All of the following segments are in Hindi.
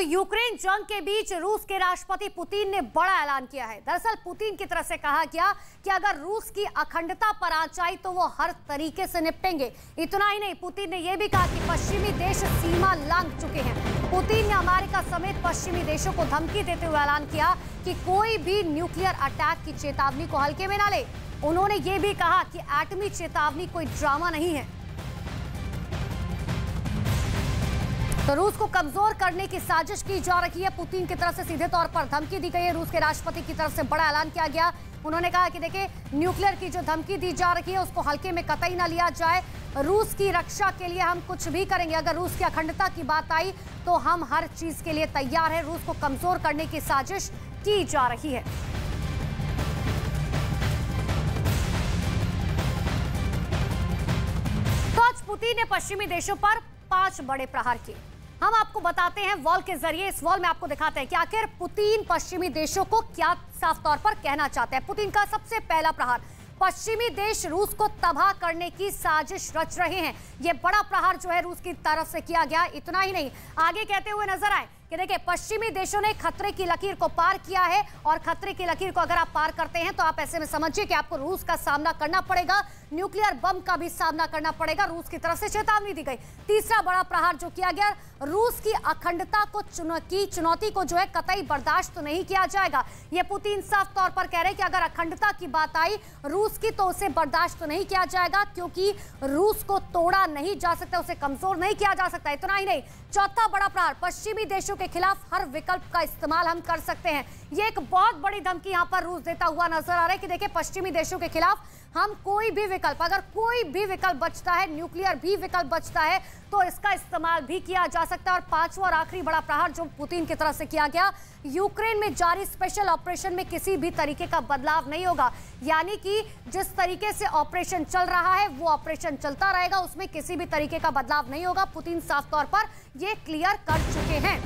यूक्रेन जंग के बीच रूस के राष्ट्रपति पुतिन ने बड़ा ऐलान किया है। दरअसल पुतिन की तरफ से कहा गया कि अगर रूस की अखंडता पर आंच आई तो वो हर तरीके से निपटेंगे। इतना ही नहीं, पुतिन ने यह भी कहा कि पश्चिमी देश सीमा लांघ चुके हैं। पुतिन ने अमेरिका समेत पश्चिमी देशों को धमकी देते हुए ऐलान किया कि कोई भी न्यूक्लियर अटैक की चेतावनी को हल्के में ना ले। उन्होंने ये भी कहा कि एटमी चेतावनी कोई ड्रामा नहीं है। तो रूस को कमजोर करने की साजिश की जा रही है। पुतिन की तरफ से सीधे तौर पर धमकी दी गई है। रूस के राष्ट्रपति की तरफ से बड़ा ऐलान किया गया। उन्होंने कहा कि देखिए, न्यूक्लियर की जो धमकी दी जा रही है उसको हल्के में कतई ना लिया जाए। रूस की रक्षा के लिए हम कुछ भी करेंगे। अगर रूस की अखंडता की बात आई तो हम हर चीज के लिए तैयार हैं। रूस को कमजोर करने की साजिश की जा रही है। तो आज पुतिन ने पश्चिमी देशों पर 5 बड़े प्रहार किए। हम आपको बताते हैं वॉल के जरिए। इस वॉल में आपको दिखाते हैं कि आखिर पुतिन पश्चिमी देशों को क्या साफ तौर पर कहना चाहते हैं। पुतिन का सबसे पहला प्रहार, पश्चिमी देश रूस को तबाह करने की साजिश रच रहे हैं। यह बड़ा प्रहार जो है रूस की तरफ से किया गया। इतना ही नहीं, आगे कहते हुए नजर आए कि देखिए, पश्चिमी देशों ने खतरे की लकीर को पार किया है और खतरे की लकीर को अगर आप पार करते हैं तो आप ऐसे में समझिए कि आपको रूस का सामना करना पड़ेगा, न्यूक्लियर बम का भी सामना करना पड़ेगा। रूस की तरफ से चेतावनी दी गई। तीसरा बड़ा प्रहार जो किया गया, रूस की अखंडता को चुनौती को जो है कतई बर्दाश्त नहीं किया जाएगा। यह पुतिन साफ तौर पर कह रहे हैं कि अगर अखंडता की बात आई रूस की तो उसे बर्दाश्त नहीं किया जाएगा, क्योंकि रूस को तोड़ा नहीं जा सकता, उसे कमजोर नहीं किया जा सकता। इतना ही नहीं, चौथा बड़ा प्रहार, पश्चिमी देशों के खिलाफ हर विकल्प का इस्तेमाल हम कर सकते हैं। यह एक बहुत बड़ी धमकी यहां पर रूस देता हुआ नजर आ रहा है कि देखिए, पश्चिमी देशों के खिलाफ हम कोई भी विकल्प, अगर कोई भी विकल्प बचता है, न्यूक्लियर भी विकल्प बचता है, तो इसका इस्तेमाल भी किया जा सकता है। और पांचवा और आखिरी बड़ा प्रहार जो पुतिन की तरफ से किया गया, यूक्रेन में जारी स्पेशल ऑपरेशन में किसी भी तरीके का बदलाव नहीं होगा। यानी कि जिस तरीके से ऑपरेशन चल रहा है वो ऑपरेशन चलता रहेगा, उसमें किसी भी तरीके का बदलाव नहीं होगा। पुतिन साफ तौर पर यह क्लियर कर चुके हैं।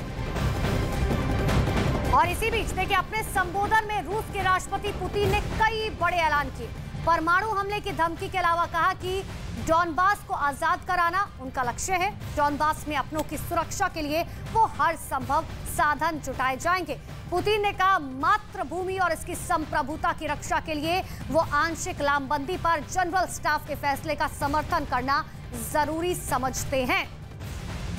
और इसी बीच देखिए, अपने संबोधन में रूस के राष्ट्रपति पुतिन ने कई बड़े ऐलान किए। परमाणु हमले की धमकी के अलावा कहा कि डॉनबास को आजाद कराना उनका लक्ष्य है। डॉनबास में अपनों की सुरक्षा के लिए वो हर संभव साधन जुटाए जाएंगे। पुतिन ने कहा, मातृभूमि और इसकी संप्रभुता की रक्षा के लिए वो आंशिक लामबंदी पर जनरल स्टाफ के फैसले का समर्थन करना जरूरी समझते हैं।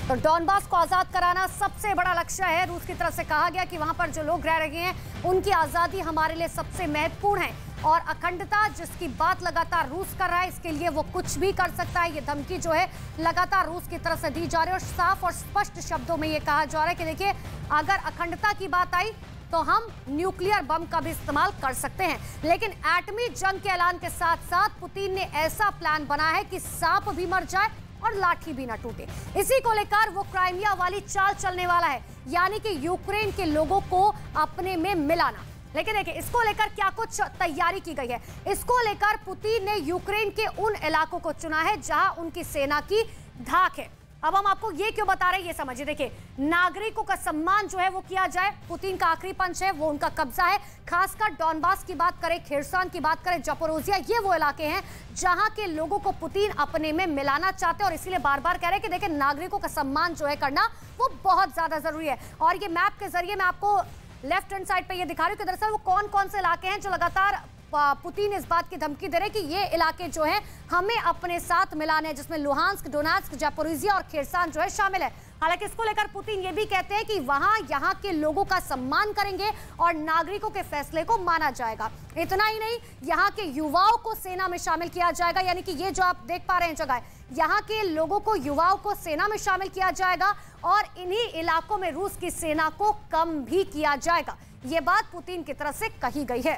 तो डॉनबास को आजाद कराना सबसे बड़ा लक्ष्य है। रूस की तरफ से कहा गया कि वहां पर जो लोग रह रहे हैं उनकी आजादी हमारे लिए सबसे महत्वपूर्ण है और अखंडता जिसकी बात लगातार रूस कर रहा है, इसके लिए वो कुछ भी कर सकता है। ये धमकी जो है लगातार रूस की तरफ से दी जा रही है और साफ और स्पष्ट शब्दों में ये कहा जा रहा है कि देखिए, अगर अखंडता की बात आई तो हम न्यूक्लियर बम का भी इस्तेमाल कर सकते हैं। लेकिन एटमी जंग के ऐलान के साथ साथ पुतिन ने ऐसा प्लान बनाया है कि सांप भी मर जाए और लाठी भी ना टूटे। इसी को लेकर वो क्राइमिया वाली चाल चलने वाला है, यानी कि यूक्रेन के लोगों को अपने में मिलाना। लेकिन देखिए, इसको लेकर क्या कुछ तैयारी की गई है। इसको लेकर पुतिन ने यूक्रेन के उन इलाकों को चुना है जहां उनकी सेना की धाक है। अब हम आपको ये क्यों बता रहे हैं ये समझिए। देखिए, नागरिकों का सम्मान जो है वो किया जाए, पुतिन का आखिरी पंच है, वो उनका कब्जा है। खासकर डॉनबास की बात करें, खेरसन की बात करें, जापोरोजिया, ये वो इलाके हैं जहां के लोगों को पुतिन अपने में मिलाना चाहते हैं और इसीलिए बार बार कह रहे हैं कि देखिए, नागरिकों का सम्मान जो है करना वो बहुत ज्यादा जरूरी है। और ये मैप के जरिए मैं आपको लेफ्ट हैंड साइड पे ये दिखा रही हूँ कि दरअसल वो कौन कौन से इलाके हैं जो लगातार पुतिन इस बात की धमकी दे रहे हैं कि ये इलाके जो हैं हमें अपने साथ मिलाने हैं, जिसमें लुहांस्क, डोनेट्स्क, जापोरिजिया और खेरसन जो है शामिल है। हालांकि इसको लेकर पुतिन ये भी कहते हैं कि वहां यहाँ के लोगों का सम्मान करेंगे और नागरिकों के फैसले को माना जाएगा। इतना ही नहीं, यहाँ के युवाओं को सेना में शामिल किया जाएगा। यानी कि ये जो आप देख पा रहे हैं जगह, यहाँ के लोगों को, युवाओं को सेना में शामिल किया जाएगा और इन्हीं इलाकों में रूस की सेना को कम भी किया जाएगा। ये बात पुतिन की तरफ से कही गई है।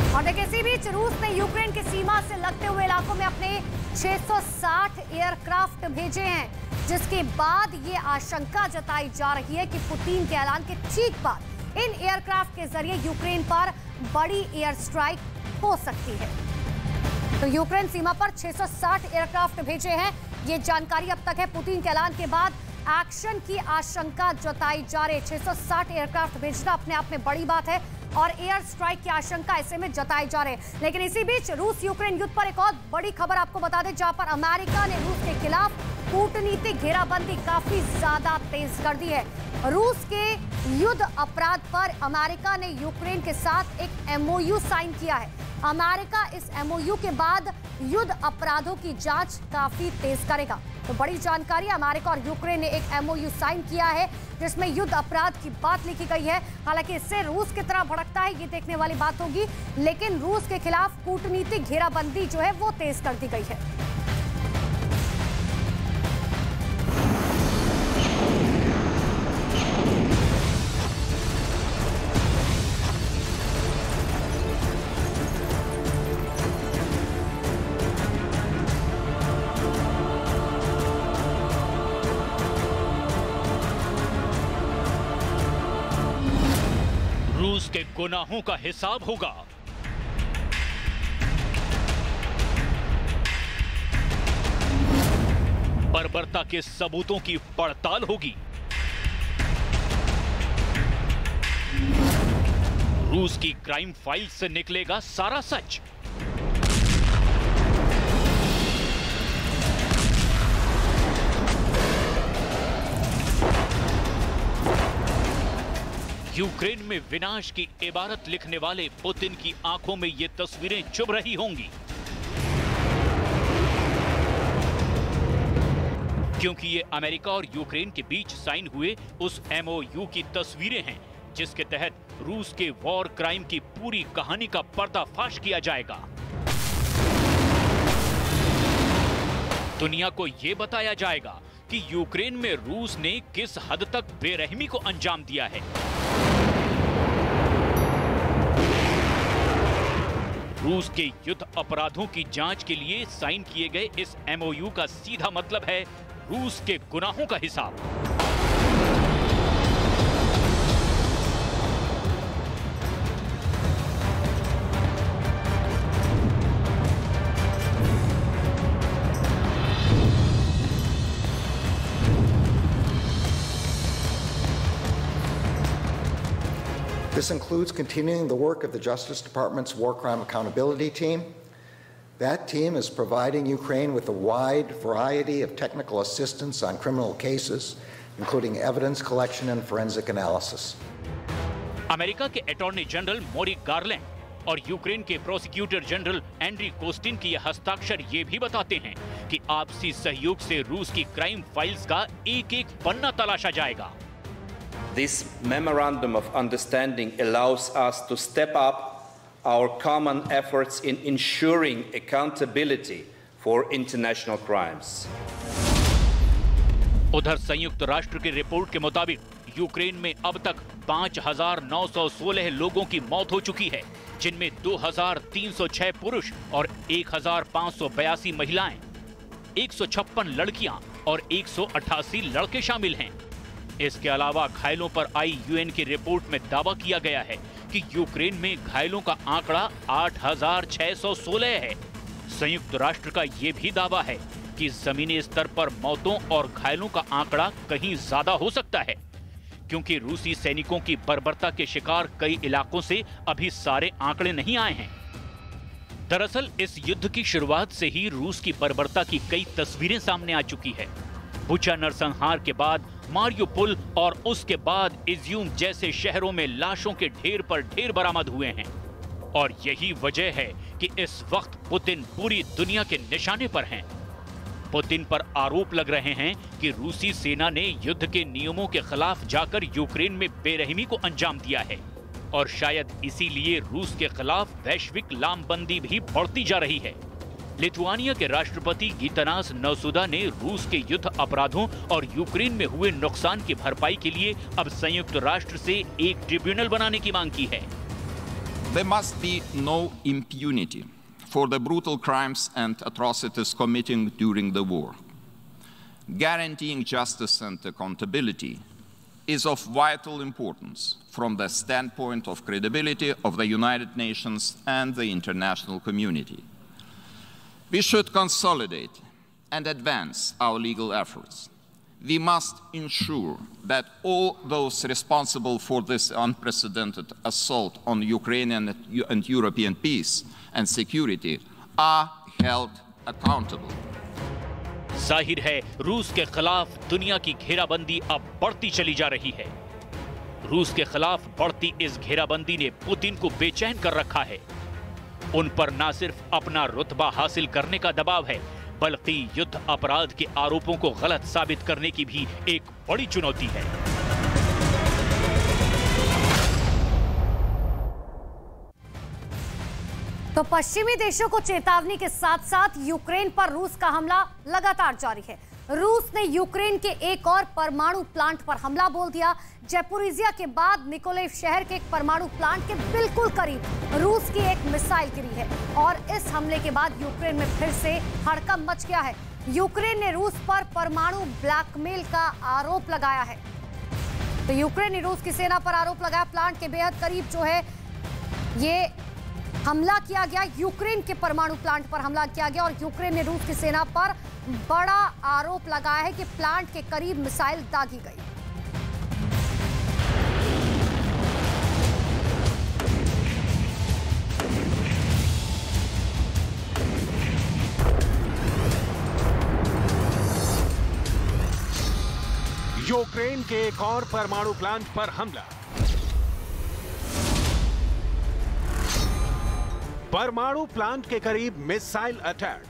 और देखिए, इसी बीच रूस ने यूक्रेन की सीमा से लगते हुए इलाकों में अपने 660 एयरक्राफ्ट भेजे हैं, जिसके बाद ये आशंका जताई जा रही है कि पुतिन के ऐलान के ठीक बाद इन एयरक्राफ्ट के जरिए यूक्रेन पर बड़ी एयर स्ट्राइक हो सकती है। तो यूक्रेन सीमा पर 660 एयरक्राफ्ट भेजे हैं, ये जानकारी अब तक है। पुतिन के ऐलान के बाद एक्शन की आशंका जताई जा रही है। 660 एयरक्राफ्ट भेजना अपने आप में बड़ी बात है और एयर स्ट्राइक की आशंका ऐसे में जताई जा रही है। लेकिन इसी बीच रूस यूक्रेन युद्ध पर एक और बड़ी खबर आपको बता दें, जहां पर अमेरिका ने रूस के खिलाफ कूटनीतिक घेराबंदी काफी ज्यादा तेज कर दी है। रूस के युद्ध अपराध पर अमेरिका ने यूक्रेन के साथ एक एमओयू साइन किया है। अमेरिका इस एमओयू के बाद युद्ध अपराधों की जांच काफी तेज करेगा। तो बड़ी जानकारी, अमेरिका और यूक्रेन ने एक एमओयू साइन किया है जिसमें युद्ध अपराध की बात लिखी गई है। हालांकि इससे रूस की तरफ भड़कता है ये देखने वाली बात होगी, लेकिन रूस के खिलाफ कूटनीतिक घेराबंदी जो है वो तेज कर दी गई है। रूस के गुनाहों का हिसाब होगा। बर्बरता के सबूतों की पड़ताल होगी। रूस की क्राइम फाइल से निकलेगा सारा सच। यूक्रेन में विनाश की इबारत लिखने वाले पुतिन की आंखों में ये तस्वीरें चुभ रही होंगी, क्योंकि ये अमेरिका और यूक्रेन के बीच साइन हुए उस एमओयू की तस्वीरें हैं जिसके तहत रूस के वॉर क्राइम की पूरी कहानी का पर्दाफाश किया जाएगा। दुनिया को यह बताया जाएगा कि यूक्रेन में रूस ने किस हद तक बेरहमी को अंजाम दिया है। रूस के युद्ध अपराधों की जांच के लिए साइन किए गए इस एमओयू का सीधा मतलब है रूस के गुनाहों का हिसाब। This includes continuing the work of the Justice Department's War Crime Accountability Team. That team is providing Ukraine with a wide variety of technical assistance on criminal cases, including evidence collection and forensic analysis. America के अटॉर्नी जनरल मोरिक गार्लैंड और यूक्रेन के प्रोसिक्यूटर जनरल एंड्री कोस्टिन की ये हस्ताक्षर ये भी बताते हैं कि आपसी सहयोग से रूस की क्राइम फाइल्स का एक-एक पन्ना तलाशा जाएगा। This memorandum of understanding allows us to step up our common efforts in ensuring accountability for international crimes. उधर संयुक्त राष्ट्र की रिपोर्ट के मुताबिक यूक्रेन में अब तक 5,916 लोगों की मौत हो चुकी है, जिनमें 2,306 पुरुष और 1,582 महिलाएं, 156 लड़कियां और 188 लड़के शामिल हैं। इसके अलावा घायलों पर आई यूएन की रिपोर्ट में दावा किया गया है कि यूक्रेन में घायलों का आंकड़ा 8,616 है। संयुक्त राष्ट्र का यह भी दावा है कि जमीनी स्तर पर मौतों और घायलों का आंकड़ा कहीं ज्यादा हो सकता है, क्योंकि रूसी सैनिकों की बर्बरता के शिकार कई इलाकों से अभी सारे आंकड़े नहीं आए हैं। दरअसल इस युद्ध की शुरुआत से ही रूस की बर्बरता की कई तस्वीरें सामने आ चुकी है। बुचा नरसंहार के बाद मारियोपोल और उसके बाद इज्यूम जैसे शहरों में लाशों के ढेर पर ढेर बरामद हुए हैं, और यही वजह है कि इस वक्त पुतिन पूरी दुनिया के निशाने पर हैं। पुतिन पर आरोप लग रहे हैं कि रूसी सेना ने युद्ध के नियमों के खिलाफ जाकर यूक्रेन में बेरहमी को अंजाम दिया है, और शायद इसीलिए रूस के खिलाफ वैश्विक लामबंदी भी बढ़ती जा रही है। लिथुआनिया के राष्ट्रपति गीतानास नौसेदा ने रूस के युद्ध अपराधों और यूक्रेन में हुए नुकसान की भरपाई के लिए अब संयुक्त राष्ट्र से एक ट्रिब्यूनल बनाने की मांग की है। There must be no impunity for the brutal crimes and atrocities committed during the war. Guaranteeing justice and accountability is of vital importance from the standpoint of credibility of the United Nations and the international community. We should consolidate and advance our legal efforts. We must ensure that all those responsible for this unprecedented assault on Ukrainian and European peace and security are held accountable. जाहिर है रूस के खिलाफ दुनिया की घेराबंदी अब बढ़ती चली जा रही है। रूस के खिलाफ बढ़ती इस घेराबंदी ने पुतिन को बेचैन कर रखा है। उन पर न सिर्फ अपना रुतबा हासिल करने का दबाव है, बल्कि युद्ध अपराध के आरोपों को गलत साबित करने की भी एक बड़ी चुनौती है। तो पश्चिमी देशों को चेतावनी के साथ साथ यूक्रेन पर रूस का हमला लगातार जारी है। रूस ने यूक्रेन के एक और परमाणु प्लांट पर हमला बोल दिया। ज़ैपोरिज़िया के बाद निकोलेव शहर के एक परमाणु प्लांट के बिल्कुल करीब रूस की एक मिसाइल गिरी है और इस हमले के बाद यूक्रेन में फिर से हड़कंप मच गया है। यूक्रेन ने रूस पर परमाणु ब्लैकमेल का आरोप लगाया है। तो यूक्रेन ने रूस की सेना पर आरोप लगाया, प्लांट के बेहद करीब जो है ये हमला किया गया, यूक्रेन के परमाणु प्लांट पर हमला किया गया और यूक्रेन ने रूस की सेना पर बड़ा आरोप लगाया है कि प्लांट के करीब मिसाइल दागी गई। यूक्रेन के एक और परमाणु प्लांट पर हमला। परमाणु प्लांट के करीब मिसाइल अटैक।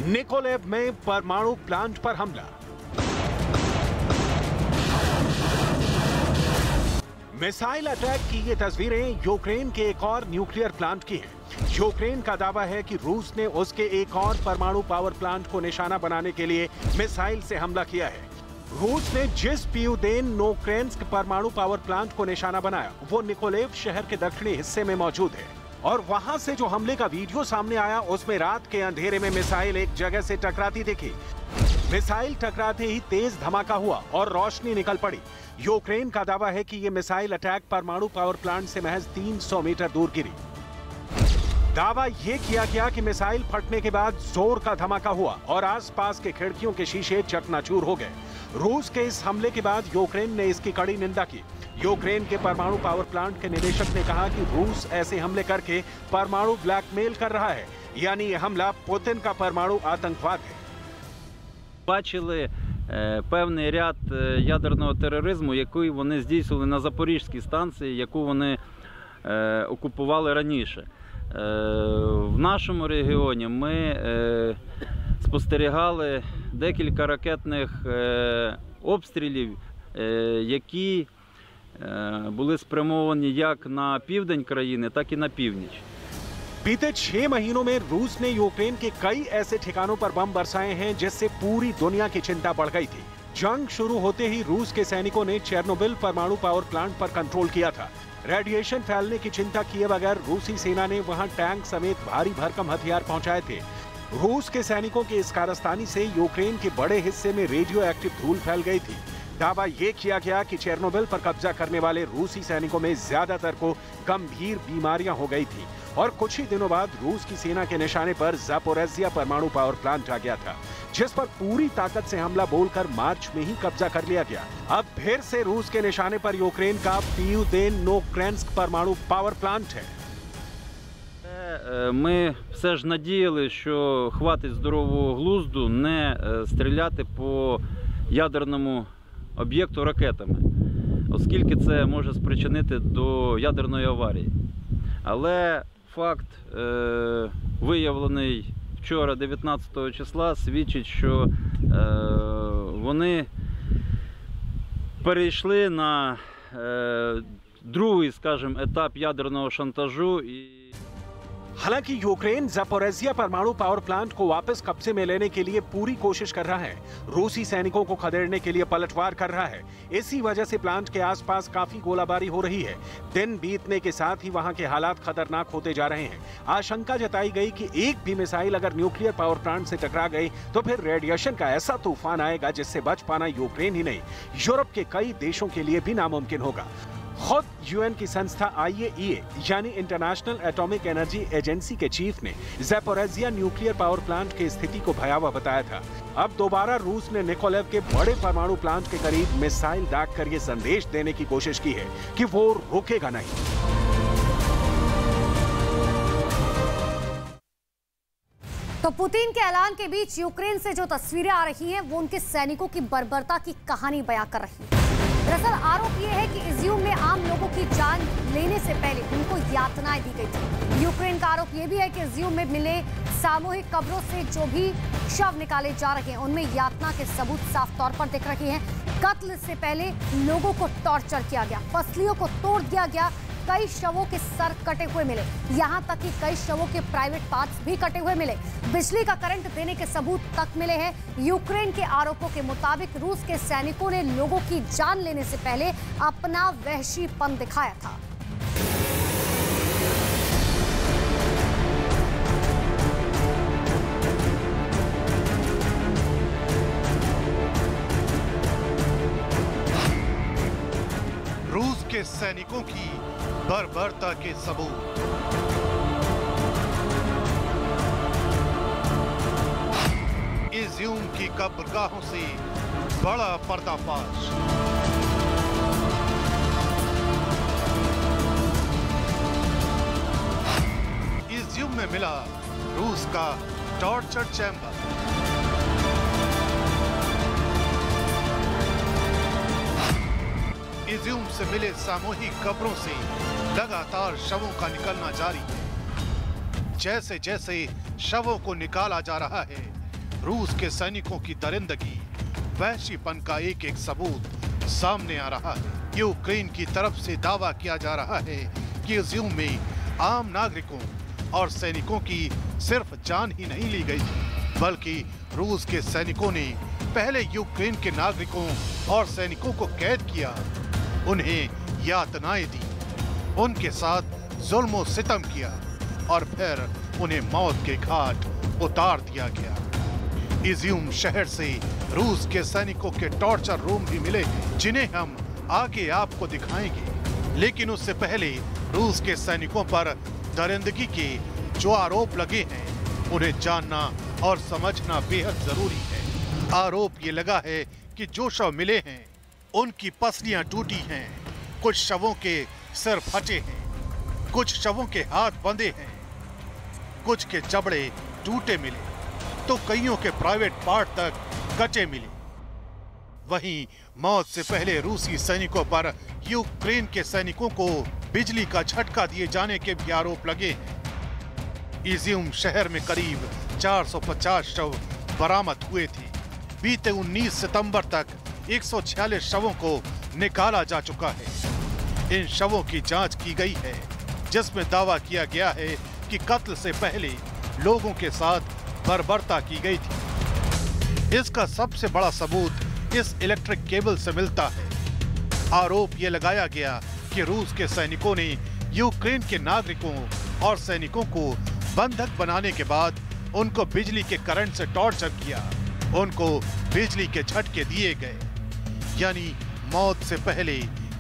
निकोलेव में परमाणु प्लांट पर हमला। मिसाइल अटैक की ये तस्वीरें यूक्रेन के एक और न्यूक्लियर प्लांट की हैं। यूक्रेन का दावा है कि रूस ने उसके एक और परमाणु पावर प्लांट को निशाना बनाने के लिए मिसाइल से हमला किया है। रूस ने जिस पियुदेन-नोक्रेन्स्क परमाणु पावर प्लांट को निशाना बनाया वो निकोलेव शहर के दक्षिणी हिस्से में मौजूद है और वहां से जो हमले का वीडियो सामने आया उसमें रात के अंधेरे में मिसाइल एक जगह से टकराती दिखी। मिसाइल टकराते ही तेज धमाका हुआ और रोशनी निकल पड़ी। यूक्रेन का दावा है कि ये मिसाइल अटैक परमाणु पावर प्लांट से महज 300 मीटर दूर गिरी। दावा यह किया गया कि मिसाइल फटने के बाद जोर का धमाका हुआ और आसपास के खिड़कियों के शीशे चकनाचूर हो गए। रूस के इस हमले के बाद यूक्रेन ने इसकी कड़ी निंदा की। यूक्रेन के परमाणु पावर प्लांट के निदेशक ने कहा कि रूस ऐसे हमले करके परमाणु ब्लैकमेल कर रहा है, यानी यह हमला पुतिन का परमाणु आतंकवाद है। Бачили певний ряд ядерного тероризму, який вони здійснили на Запорізькій станції, яку вони окупували раніше. В нашому регіоні ми спостерігали декілька ракетних обстрілів, які були спрямовані як на південь країни, так і на північ. बीते 6 महीनों में रूस ने यूक्रेन के कई ऐसे ठिकानों पर बम बरसाए हैं जिससे पूरी दुनिया की चिंता बढ़ गई थी। जंग शुरू होते ही रूस के सैनिकों ने चेर्नोबिल परमाणु पावर प्लांट पर कंट्रोल किया था। रेडिएशन फैलने की चिंता किए बगैर रूसी सेना ने वहां टैंक समेत भारी भरकम हथियार पहुंचाए थे। रूस के सैनिकों के इस कारस्तानी से यूक्रेन के बड़े हिस्से में रेडियो एक्टिव धूल फैल गई थी। दावा ये किया गया कि चेर्नोबिल पर कब्जा करने वाले रूसी सैनिकों में ज्यादातर को गंभीर बीमारियां हो गई थी और कुछ ही दिनों बाद रूस की सेना के निशाने पर ज़ैपोरिज़िया परमाणु पावर प्लांट आ गया था, जिस पर पूरी ताकत से हमला बोलकर मार्च में ही कब्जा कर लिया गया। अब फिर से रूस के निशाने पर यूक्रेन का पियुदेन-नोक्रेन्स्क परमाणु पावर प्लांट है। Ми все ж надіяли, що хватить здорового глузду не стріляти по ядерному об'єкту ракетами, оскільки це може спричинити до ядерної аварії. Але факт, виявлений вчора, 19 числа, свідчить, що вони перейшли на другий, скажімо, етап ядерного шантажу. हालांकि यूक्रेन ज़ैपोरिज़िया परमाणु पावर प्लांट को वापस कब्जे में लेने के लिए पूरी कोशिश कर रहा है। रूसी सैनिकों को खदेड़ने के लिए पलटवार कर रहा है। इसी वजह से प्लांट के आसपास काफी गोलाबारी हो रही है। दिन बीतने के साथ ही वहां के हालात खतरनाक होते जा रहे हैं। आशंका जताई गई कि एक भी मिसाइल अगर न्यूक्लियर पावर प्लांट से टकरा गई तो फिर रेडिएशन का ऐसा तूफान आएगा जिससे बच पाना यूक्रेन ही नहीं, यूरोप के कई देशों के लिए भी नामुमकिन होगा। खुद यूएन की संस्था IAEA यानी इंटरनेशनल एटॉमिक एनर्जी एजेंसी के चीफ ने ज़ैपोरिज़िया न्यूक्लियर पावर प्लांट की स्थिति को भयावह बताया था। अब दोबारा रूस ने निकोलेव के बड़े परमाणु प्लांट के करीब मिसाइल दागकर ये संदेश देने की कोशिश की है कि वो रुकेगा नहीं। तो पुतिन के ऐलान के बीच यूक्रेन से जो तस्वीरें आ रही हैं वो उनके सैनिकों की बर्बरता की कहानी बयां कर रही है। दरअसल आरोप यह है कि इज्यूम में आम लोगों की जान लेने से पहले उनको यातनाएं दी गई थी। यूक्रेन का आरोप यह भी है कि इज्यूम में मिले सामूहिक कब्रों से जो भी शव निकाले जा रहे हैं उनमें यातना के सबूत साफ तौर पर दिख रहे हैं। कत्ल से पहले लोगों को टॉर्चर किया गया, पसलियों को तोड़ दिया गया, कई शवों के सर कटे हुए मिले, यहां तक कि कई शवों के प्राइवेट पार्ट्स भी कटे हुए मिले, बिजली का करंट देने के सबूत तक मिले हैं। यूक्रेन के आरोपों के मुताबिक रूस के सैनिकों ने लोगों की जान लेने से पहले अपना वहशीपन दिखाया था। रूस के सैनिकों की बर्बरता के सबूत। इज्यूम की कब्रगाहों से बड़ा पर्दाफाश। इज्यूम में मिला रूस का टॉर्चर चैम्बर। इज्यूम से मिले सामूहिक कब्रों से लगातार शवों का निकलना जारी है। जैसे जैसे शवों को निकाला जा रहा है, रूस के सैनिकों की दरिंदगी, वहशीपन का एक एक सबूत सामने आ रहा है। यूक्रेन की तरफ से दावा किया जा रहा है कि इज्यूम में आम नागरिकों और सैनिकों की सिर्फ जान ही नहीं ली गई थी, बल्कि रूस के सैनिकों ने पहले यूक्रेन के नागरिकों और सैनिकों को कैद किया, उन्हें यातनाएं दी, उनके साथ जुल्म और सितम किया और फिर उन्हें मौत के घाट उतार दिया गया। इज्यूम शहर से रूस के सैनिकों के टॉर्चर रूम भी मिले हैं, जिन्हें हम आगे आपको दिखाएंगे। लेकिन उससे पहले रूस के सैनिकों पर दरिंदगी के जो आरोप लगे हैं उन्हें जानना और समझना बेहद जरूरी है। आरोप ये लगा है कि जो शव मिले हैं उनकी पसलियां टूटी हैं, कुछ शवों के सिर फटे हैं, कुछ शवों के हाथ बंधे हैं, कुछ के जबड़े टूटे मिले, तो कईयों के प्राइवेट पार्ट तक कटे मिले। वहीं मौत से पहले रूसी सैनिकों पर यूक्रेन के सैनिकों को बिजली का झटका दिए जाने के भी आरोप लगे हैं। इज्यूम शहर में करीब 450 शव बरामद हुए थे। बीते 19 सितंबर तक 146 शवों को निकाला जा चुका है। इन शवों की जांच की गई है, जिसमें दावा किया गया है कि कत्ल से पहले लोगों के साथ बर्बरता की गई थी। इसका सबसे बड़ा सबूत इस इलेक्ट्रिक केबल से मिलता है। आरोप ये लगाया गया कि रूस के सैनिकों ने यूक्रेन के नागरिकों और सैनिकों को बंधक बनाने के बाद उनको बिजली के करंट से टॉर्चर किया, उनको बिजली के झटके दिए गए, यानी मौत से पहले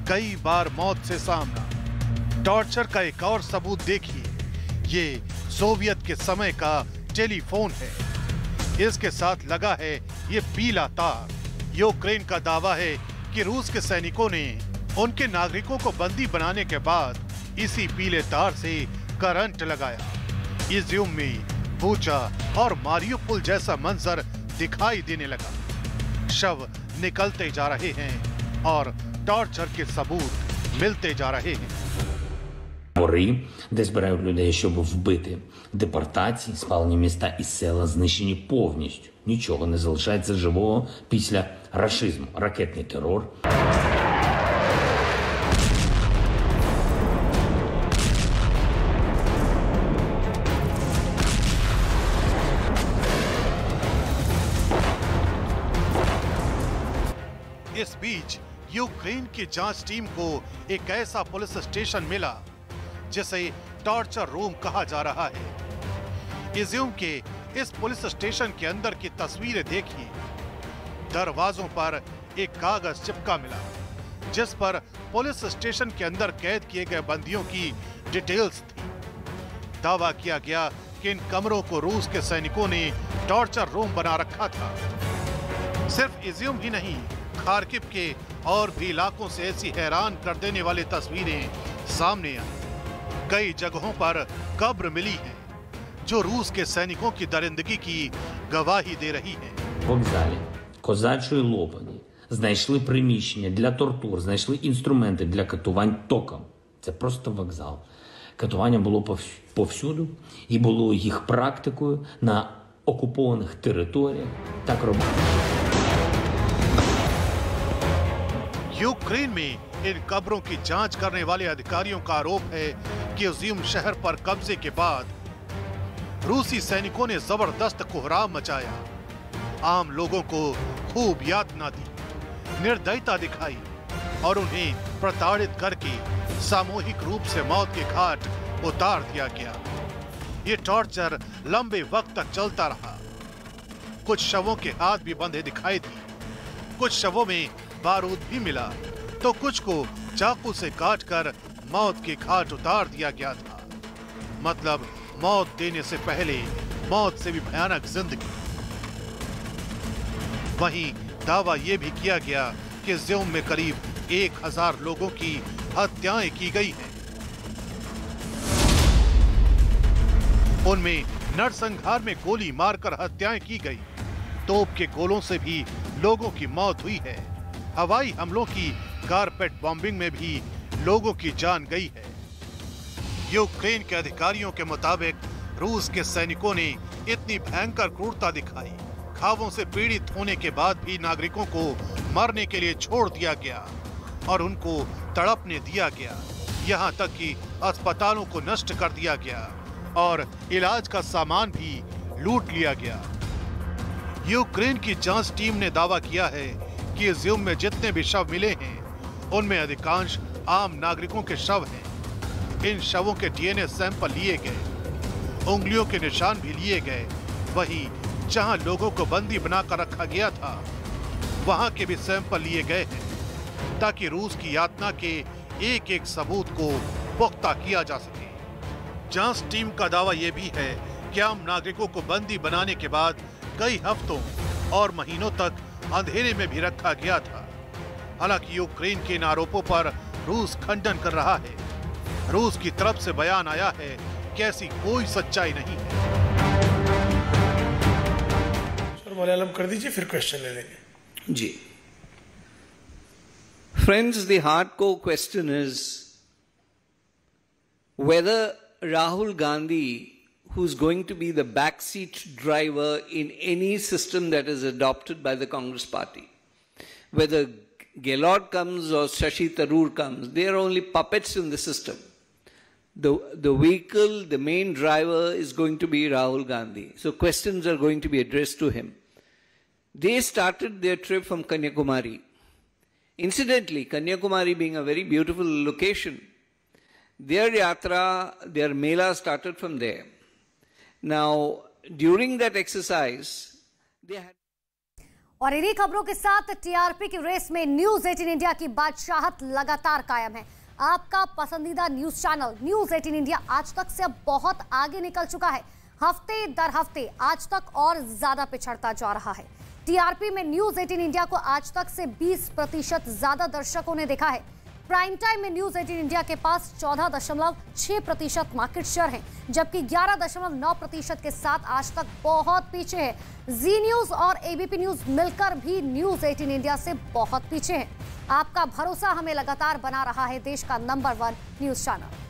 कई बार मौत से सामना। टॉर्चर का एक और सबूत देखिए, ये सोवियत के समय का टेलीफोन है, इसके साथ लगा है ये पीला तार। यूक्रेन का दावा है कि रूस के सैनिकों ने उनके नागरिकों को बंदी बनाने के बाद इसी पीले तार से करंट लगाया। इज्यूम में बूचा और मारियुपोल जैसा मंजर दिखाई देने लगा। शव निकलते जा रहे हैं और टॉर्चर के सबूत मिलते जा रहे हैं। Де збирають людей, щоб вбити. Депортації, спалені міста і села знищені повністю. Нічого не залишається живого після рашизму. Ракетний терор. इस बीच यूक्रेन की जांच टीम को एक ऐसा पुलिस स्टेशन मिला जिसे टॉर्चर रूम कहा जा रहा है। इज्यूम के इस पुलिस स्टेशन के अंदर की तस्वीरें देखिए। दरवाजों पर एक कागज चिपका मिला जिस पर पुलिस स्टेशन के अंदर कैद किए गए बंदियों की डिटेल्स थी। दावा किया गया कि इन कमरों को रूस के सैनिकों ने टॉर्चर रूम बना रखा था। सिर्फ इज्यूम ही नहीं, खार्किव के और भी इलाकों से ऐसी हैरान कर देने वाली तस्वीरें सामने आई। कई जगहों पर कब्र मिली हैं जो रूस के सैनिकों की दरिंदगी की गवाही दे रही है। В вокзалі Козачої Лопані знайшли приміщення для тортур, знайшли інструменти для катувань током. Це просто вокзал. Катування було повсюду і було їх практикою на окупованих територіях. Так робили. यूक्रेन में इन कब्रों की जांच करने वाले अधिकारियों का आरोप है कि इज़्यूम शहर पर कब्जे के बाद रूसी सैनिकों ने जबरदस्त कोहराम मचाया, आम लोगों को खूब यातना दी, निर्दयता दिखाई और उन्हें प्रताड़ित करके सामूहिक रूप से मौत के घाट उतार दिया गया। ये टॉर्चर लंबे वक्त तक चलता रहा। कुछ शवों के हाथ भी बंधे दिखाई दिए, कुछ शवों में बारूद भी मिला, तो कुछ को चाकू से काटकर मौत के घाट उतार दिया गया था। मतलब मौत देने से पहले मौत से भी भयानक जिंदगी। वहीं दावा यह भी किया गया कि इज़्यूम में करीब 1000 लोगों की हत्याएं की गई हैं। उनमें नरसंहार में गोली मारकर हत्याएं की गई, तोप के गोलों से भी लोगों की मौत हुई है, हवाई हमलों की कारपेट बॉम्बिंग में भी लोगों की जान गई है। यूक्रेन के अधिकारियों के मुताबिक रूस के सैनिकों ने इतनी भयंकर क्रूरता दिखाई, घावों से पीड़ित होने के बाद भी नागरिकों को मरने के लिए छोड़ दिया गया और उनको तड़पने दिया गया, यहाँ तक कि अस्पतालों को नष्ट कर दिया गया और इलाज का सामान भी लूट लिया गया। यूक्रेन की जांच टीम ने दावा किया है कि इज़्यूम में जितने भी शव मिले हैं उनमें अधिकांश आम नागरिकों के शव हैं। इन शवों के डीएनए सैंपल लिए गए, उंगलियों के निशान भी लिए गए। वहीं जहां लोगों को बंदी बनाकर रखा गया था वहां के भी सैंपल लिए गए हैं ताकि रूस की यातना के एक एक सबूत को पुख्ता किया जा सके। जांच टीम का दावा यह भी है कि आम नागरिकों को बंदी बनाने के बाद कई हफ्तों और महीनों तक अंधेरे में भी रखा गया था। हालांकि यूक्रेन के इन आरोपों पर रूस खंडन कर रहा है। रूस की तरफ से बयान आया है कि ऐसी कोई सच्चाई नहीं है। सर मलयालम कर दीजिए, फिर क्वेश्चन ले लेंगे। जी friends, the hardcore question is whether Rahul Gandhi, who's going to be the backseat driver in any system that is adopted by the Congress party, whether Gehlot comes or Shashi Tharoor comes, they are only puppets in the system. The vehicle, the main driver is going to be Rahul Gandhi. So questions are going to be addressed to him. They started their trip from Kanyakumari. Incidentally, Kanyakumari being a very beautiful location, their yatra, their mela started from there. Now, during that exercise, they had... और इन्हीं खबरों के साथ टीआरपी की रेस में न्यूज 18 इंडिया की बादशाहत लगातार कायम है। आपका पसंदीदा न्यूज चैनल न्यूज 18 इंडिया आज तक से अब बहुत आगे निकल चुका है। हफ्ते दर हफ्ते आज तक और ज्यादा पिछड़ता जा रहा है। टीआरपी में न्यूज 18 इंडिया को आज तक से 20% ज्यादा दर्शकों ने देखा है। प्राइम टाइम में न्यूज 18 इंडिया के पास 14.6% मार्केट शेयर है, जबकि 11.9% के साथ आज तक बहुत पीछे है। जी न्यूज और एबीपी न्यूज मिलकर भी न्यूज 18 इंडिया से बहुत पीछे है। आपका भरोसा हमें लगातार बना रहा है देश का नंबर 1 न्यूज चैनल।